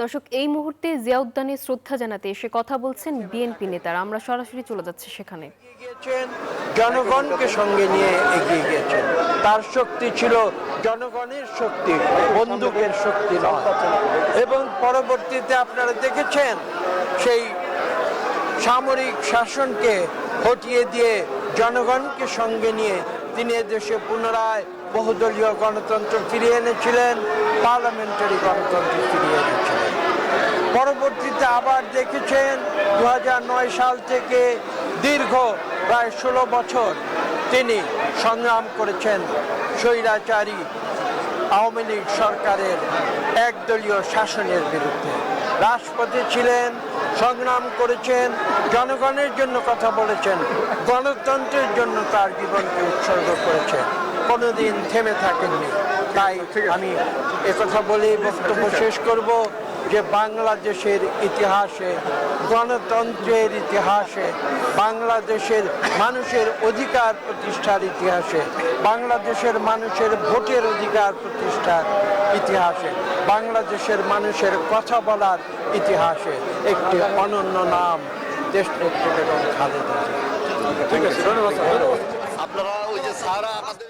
দর্শক, এই মুহূর্তে জিয়া উদ্যানে শ্রদ্ধা জানাতে এসে কথা বলছেন বিএনপি নেতারা। আমরা সরাসরি চলে যাচ্ছি সেখানে। জনগণকে সঙ্গে নিয়ে এগিয়ে গেছেন। তার শক্তি ছিল জনগণের শক্তি, বন্দুকের শক্তি নয়। এবং পরবর্তীতে আপনারা দেখেছেন সেই সামরিক শাসনকে হটিয়ে দিয়ে জনগণকে সঙ্গে নিয়ে তিনি দেশে পুনরায় বহুদলীয় গণতন্ত্র ফিরিয়ে এনেছিলেন, পার্লামেন্টারি গণতন্ত্র ফিরিয়ে এনেছিলেন। পরবর্তীতে আবার দেখেছেন 2009 সাল থেকে দীর্ঘ প্রায় 16 বছর তিনি সংগ্রাম করেছেন স্বৈরাচারী আওয়ামী লীগ সরকারের একদলীয় শাসনের বিরুদ্ধে। রাজপথে ছিলেন, সংগ্রাম করেছেন, জনগণের জন্য কথা বলেছেন, গণতন্ত্রের জন্য তার জীবনকে উৎসর্গ করেছেন, কোনোদিন থেমে থাকেননি। তাই আমি একথা বলেই বক্তব্য শেষ করব যে বাংলাদেশের ইতিহাসে, গণতন্ত্রের ইতিহাসে, বাংলাদেশের মানুষের অধিকার প্রতিষ্ঠার ইতিহাসে, বাংলাদেশের মানুষের ভোটের অধিকার প্রতিষ্ঠার ইতিহাসে, বাংলাদেশের মানুষের কথা বলার ইতিহাসে একটি অনন্য নাম দেশনেত্রী বেগম খালেদা জিয়া। ঠিক আছে, ধন্যবাদ। আপনারা ওই যে সারা আমাদের